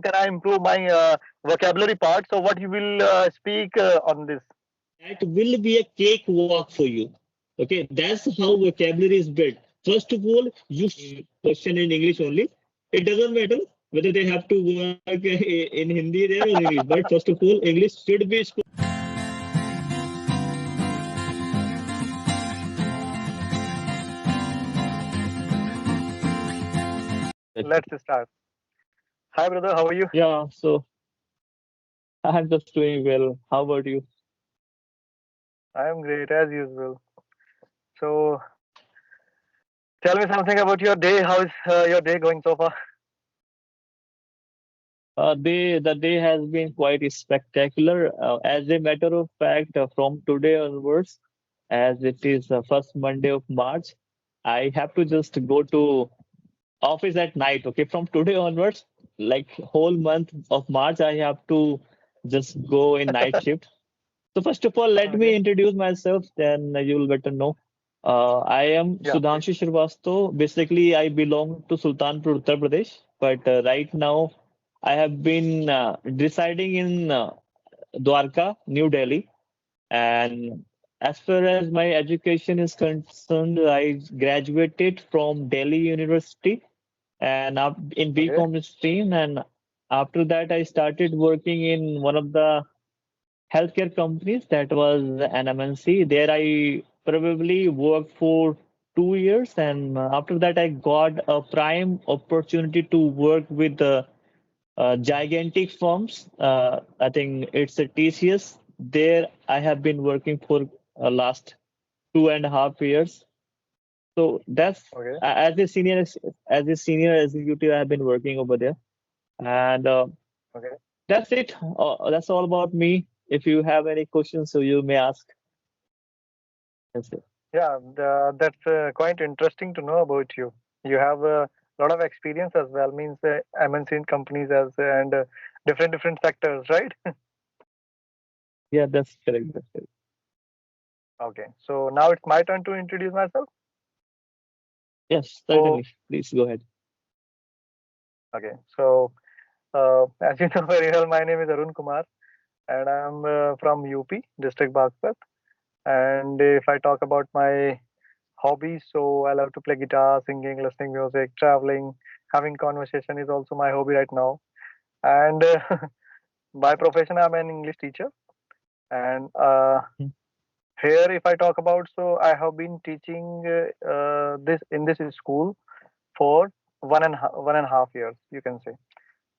can I improve my vocabulary part? So what you will speak on this? That will be a cakewalk for you. Okay, that's how vocabulary is built. First of all, you question in English only. It doesn't matter whether they have to work in Hindi there or English. But first of all, English should be spoken. Let's start. Hi, brother. How are you? Yeah, so I'm just doing well. How about you? I am great as usual. So tell me something about your day. How is your day going so far? The day has been quite spectacular. As a matter of fact, from today onwards, as it is the first Monday of March, I have to just go to office at night. Okay, from today onwards, like whole month of March, I have to just go in night shift. So first of all, let me Okay. introduce myself, then you will better know. I am Yeah. Sudhanshu Shrivastava. Basically, I belong to Sultanpur, Uttar Pradesh, but right now I have been residing in Dwarka, New Delhi. And as far as my education is concerned, I graduated from Delhi University and up in Okay. BCom stream. And after that, I started working in one of the healthcare companies that was an MNC. There I probably worked for 2 years, and after that I got a prime opportunity to work with the gigantic firms. I think it's a TCS. There I have been working for last 2.5 years. So that's Okay. as a senior executive I have been working over there, and Okay. that's it. That's all about me. If you have any questions, so you may ask. That's it. Yeah, that's quite interesting to know about you. You have a lot of experience as well. Means MNC companies as and different sectors, right? Yeah, that's correct. That's correct. Okay. So now it's my turn to introduce myself. Yes, So certainly. Please go ahead. okay. So as you know very well, my name is Arun Kumar, and I'm from UP, District Bagpat. And if I talk about my hobbies, so I love to play guitar, singing, listening music, traveling, having conversation is also my hobby right now. And by profession, I'm an English teacher. And Mhm. here, if I talk about, so I have been teaching this in this school for 1.5 years, you can say.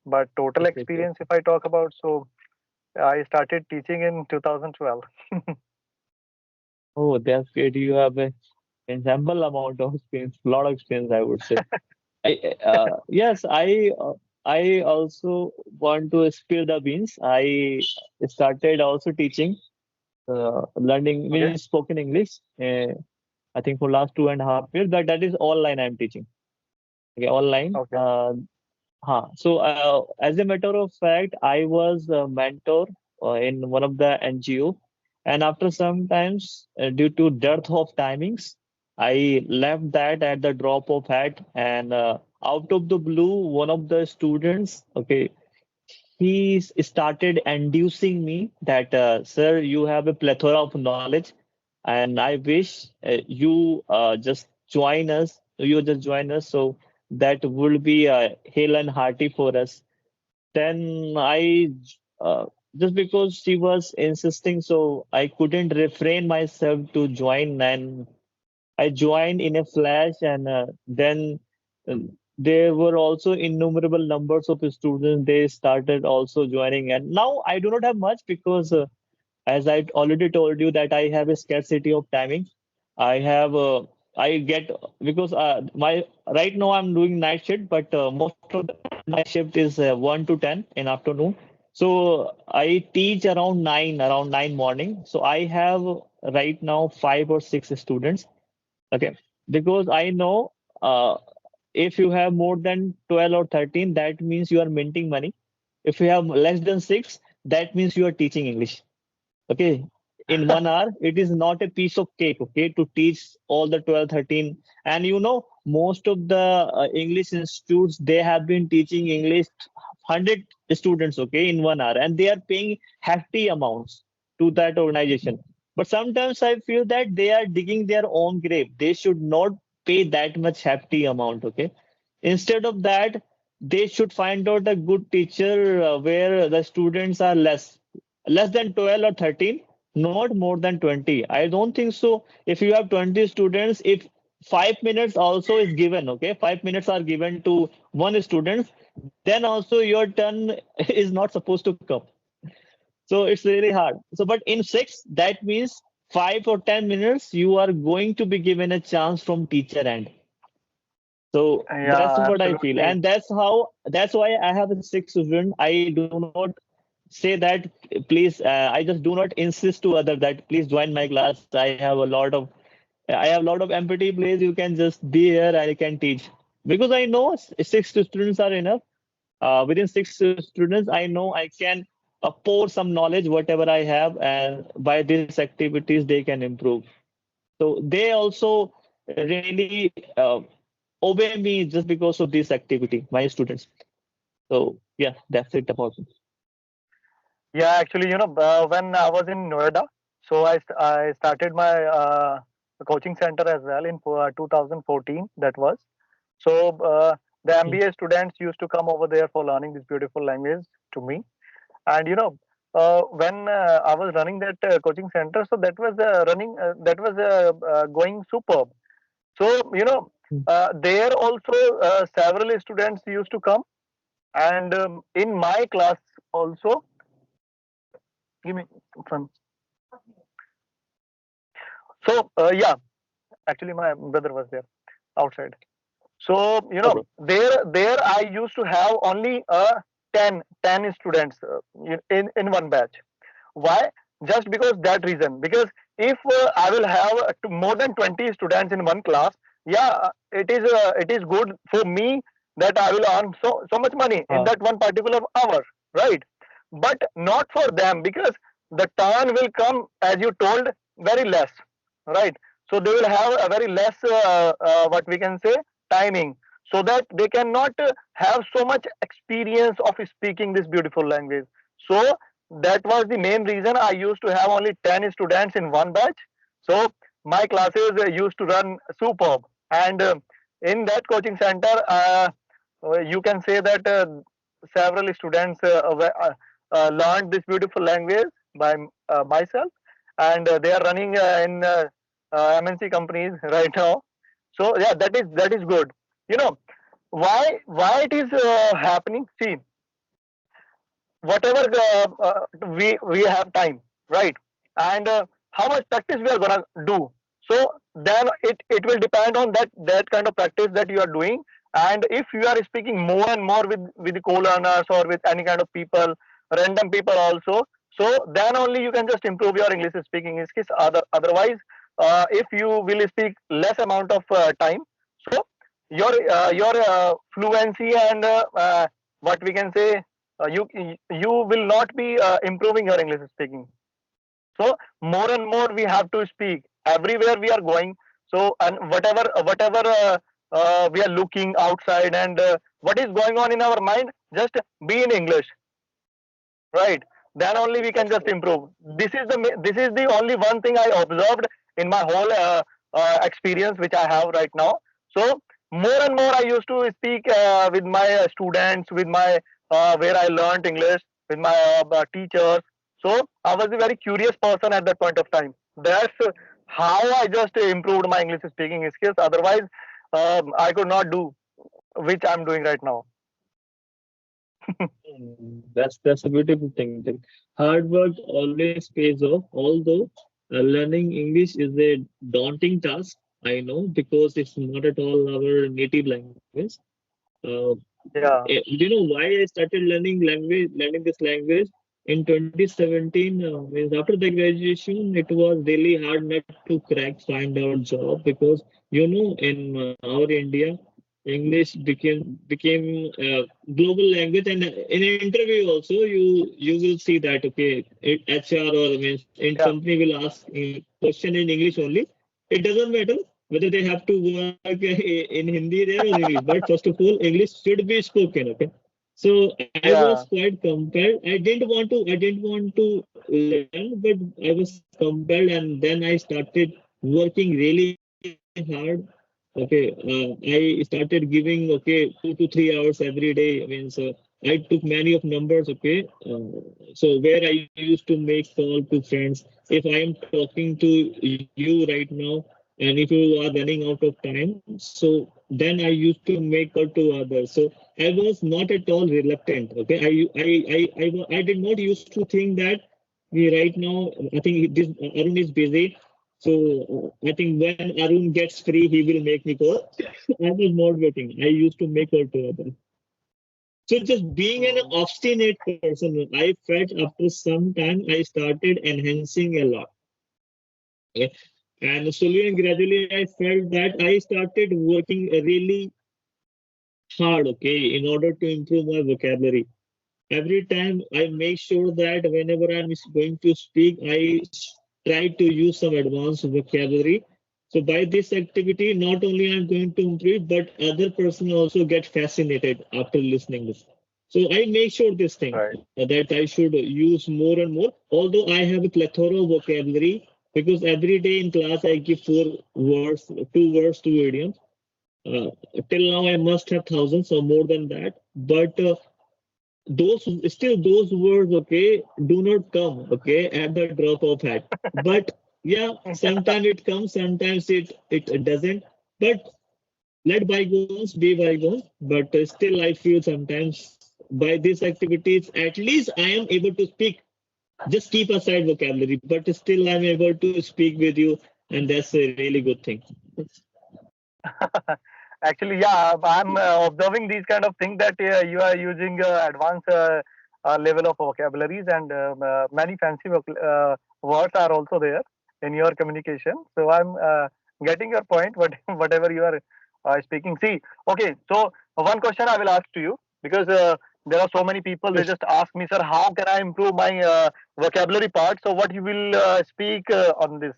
But total Okay, okay. experience, if I talk about, so I started teaching in 2012. Oh, that's great. You have a ensemble amount of experience, a lot of experience, I would say. Yes, I also want to spill the beans. I started also teaching, learning Okay. spoken English. I think for last 2.5 years, but that is online I'm teaching. Okay, online. Okay. So, as a matter of fact, I was a mentor in one of the NGO, and after some times, due to dearth of timings, I left that at the drop of hat. And out of the blue, one of the students, okay, started inducing me that, sir, you have a plethora of knowledge, and I wish you just join us. You just join us, so that would be hail and hearty for us. Then I just because she was insisting, so I couldn't refrain myself to join, and I joined in a flash. And then there were also innumerable numbers of students. They started also joining, and now I do not have much because, as I already told you, that I have a scarcity of timing. I have I get because my right now I'm doing night shift, but most of the night shift is 1 to 10 in afternoon. So I teach around nine morning. So I have right now 5 or 6 students. Okay, because I know if you have more than 12 or 13, that means you are minting money. If you have less than six, that means you are teaching English. Okay, in 1 hour, it is not a piece of cake. Okay, to teach all the 12, 13. And most of the English institutes, they have been teaching English 100 students, okay, in 1 hour, and they are paying hefty amounts to that organization. But sometimes I feel that they are digging their own grave. They should not pay that much hefty amount, okay? Instead of that, they should find out a good teacher where the students are less than 12 or 13, not more than 20. I don't think so. If you have 20 students, if 5 minutes also is given, okay, 5 minutes are given to one student, then also your turn is not supposed to come. So it's really hard. So, but in six, that means 5 or 10 minutes, you are going to be given a chance from teacher end. So that's Yeah, what I feel, absolutely. and that's why I have a six student. I do not say that please. I just do not insist to other that please join my class. I have a lot of empathy. Please, you can just be here. I can teach because I know six students are enough. Within six students, I know I can pour some knowledge, whatever I have, and by these activities, they can improve. So they also really obey me just because of this activity, my students. So yeah, that's it about it. Yeah, actually, when I was in Noida, so I started my coaching center as well in 2014. That was so the Mm. MBA students used to come over there for learning this beautiful language to me. And when I was running that coaching center, so that was that was going superb. So there also several students used to come, and in my class also. Give me some. So yeah, actually my brother was there outside. So No problem. there I used to have only 10 students in one batch. Why? Just because that reason. Because if I will have more than 20 students in one class, yeah, it is good for me that I will earn so much money in that one particular hour, right? But not for them, because the turn will come, as you told, very less, right? So they will have a very less what we can say timing, so that they cannot have so much experience of speaking this beautiful language. So that was the main reason I used to have only 10 students in one batch. So my classes used to run superb. And in that coaching center, you can say that several students learned this beautiful language by myself, and they are running in MNC companies right now. So yeah, that is good. You know why it is happening? See, whatever we have time, right? And how much practice we are gonna do. So then it will depend on that kind of practice that you are doing. And if you are speaking more and more with the co-learners or with any kind of people, random people also, so then only you can just improve your English speaking skills. Otherwise, if you will speak less amount of time, so your fluency and what we can say, you will not be improving your English speaking. So more and more we have to speak everywhere we are going. So, and whatever we are looking outside, and what is going on in our mind, just be in English, right? Then only we can just improve. This is the only one thing I observed in my whole experience which I have right now. So more and more I used to speak with my students, with my where I learned English, with my teachers. So I was a very curious person at that point of time. That's how I just improved my English speaking skills. Otherwise, I could not do which I'm doing right now. That's a beautiful thing. Like, hard work always pays off. Although learning English is a daunting task, I know because it's not at all our native language. Uh, Yeah. do you know why I started learning this language in 2017? Means after the graduation, it was really hard not to crack find out job because in our India, English became global language, and in an interview also you will see that okay, HR or means in Yeah. company will ask question in English only. It doesn't matter whether they have to work in Hindi there or English. But first of all, English should be spoken. Okay, So I was Yeah. quite compelled. I didn't want to learn, but I was compelled, and then I started working really hard. Okay, I started giving okay 2 to 3 hours every day. Means I took many of numbers. Okay, so where I used to make call to friends. If I am talking to you right now, and if you are running out of time, so then I used to make call to others. So I was not at all reluctant. Okay, I did not used to think that right now I think this Arun is busy. So I think when Arun gets free, he will make me call. I was not waiting. I used to make call to others. So just being an Mm. obstinate person, I felt after some time I started enhancing a lot. Okay? And slowly and gradually I felt that I started working really hard, okay, in order to improve my vocabulary. Every time I make sure that whenever I'm going to speak, I try to use some advanced vocabulary. So by this activity, not only I'm going to improve, but other person also get fascinated after listening this. So I make sure this thing Right. that I should use more and more. Although I have a plethora of vocabulary because every day in class I give 4 words, 2 words, 2 idioms. Uh, till now I must have thousands or more than that. But those still those words okay do not come okay at the drop of hat, but yeah, sometimes it comes, sometimes it doesn't, but let bygones be bygones. But still I feel sometimes by these activities at least I am able to speak. Just keep aside vocabulary, but still I'm able to speak with you, and that's a really good thing. Actually, yeah, I'm observing these kind of things that you are using advanced level of vocabularies and many fancy words are also there in your communication. So I'm getting your point, but whatever you are speaking. See, okay, so one question I will ask to you because there are so many people. They Yes. just ask me, sir, how can I improve my vocabulary part? So what you will speak on this?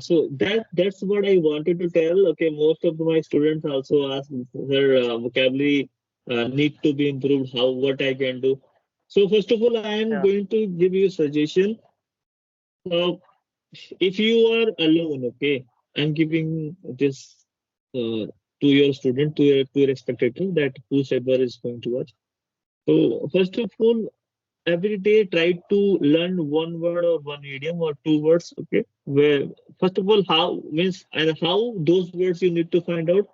So that's what I wanted to tell. Okay, most of my students also ask their vocabulary need to be improved. How what I can do. So first of all, I am Yeah, going to give you a suggestion. Uh, if you are alone, okay, I'm giving this to your student, to your spectator, that whosoever is going to watch. So first of all, every day try to learn one word or one idiom or 2 words, okay, where first of all how means and how those words you need to find out.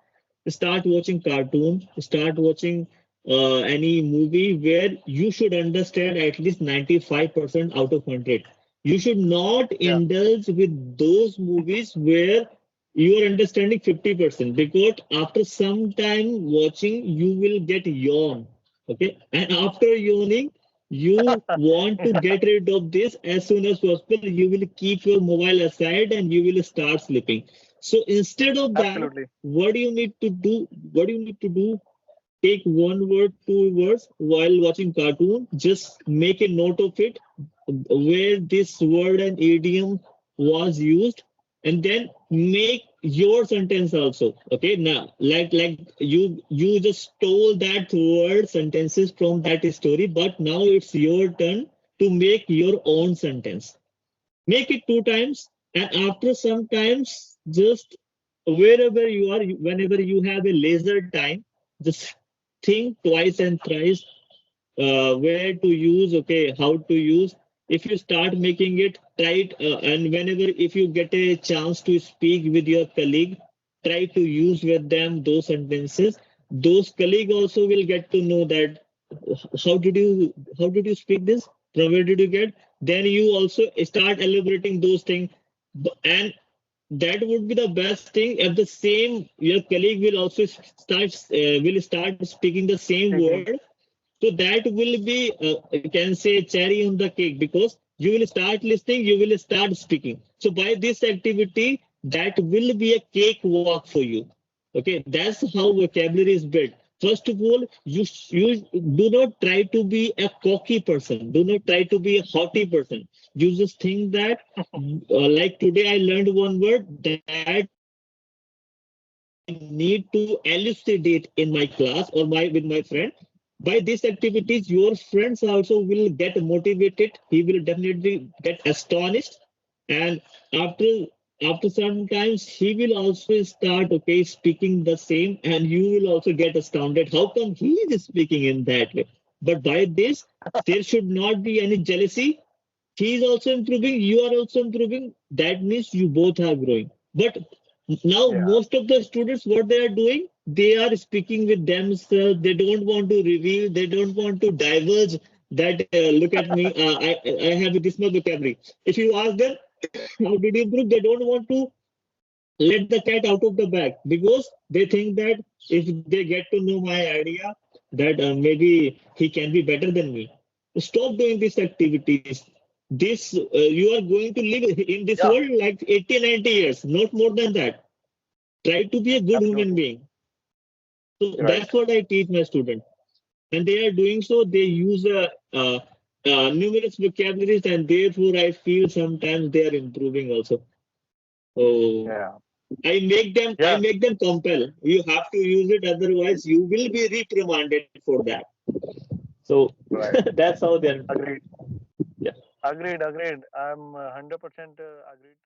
Start watching cartoons, start watching any movie where you should understand at least 95% out of 100. You should not yeah, indulge with those movies where you are understanding 50%, because after some time watching you will get yawn, okay, and after yawning you want to get rid of this as soon as possible. You will keep your mobile aside and you will start sleeping. So instead of that, absolutely. what do you need to do? What do you need to do? Take 1 word, 2 words while watching cartoon. Just make a note of it, where this word and idiom was used, and then make your sentence also. Okay, now like you just stole that word sentences from that story, but now it's your turn to make your own sentence. Make it 2 times, and after some times, just wherever you are, whenever you have a leisure time, just think twice and thrice where to use, okay, how to use. If you start making it, try it, and whenever if you get a chance to speak with your colleague, try to use with them those sentences. Those colleague also will get to know that how did you speak this, from where did you get. Then you also start elaborating those things, and that would be the best thing. If the same your colleague will also start speaking the same Speaking. word, so that will be, you can say, cherry on the cake, because you will start listening, you will start speaking. So by this activity, that will be a cakewalk for you. Okay, that's how vocabulary is built. First of all, you do not try to be a cocky person. Do not try to be a haughty person. You just think that, like today I learned one word, that word will be used need to elucidate in my class or my with my friend. By these activities, your friends also will get motivated. He will definitely get astonished, and after sometimes he will also start speaking the same, and you will also get astounded. How come he is speaking in that way? But by this, there should not be any jealousy. He is also improving, you are also improving. That means you both are growing. But now Yeah. most of the students, what they are doing, they are speaking with themselves. They don't want to reveal, they don't want to diverge that look at me, I have this much vocabulary. If you ask them how did you improve, they don't want to let the cat out of the bag, because they think that if they get to know my idea, that maybe he can be better than me. Stop doing these activities. This you are going to live in this Yeah. world like 80, 90 years, not more than that. Try to be a good human Absolutely. being. So Right. that's what I teach my students, and they are doing so. They use numerous vocabularies, and therefore I feel sometimes they are improving also. So Yeah. I Yeah. make them compel. You have to use it, otherwise you will be reprimanded for that. So Right. that's how they're. Agreed. Yeah. Agreed. Agreed. I'm 100% agreed.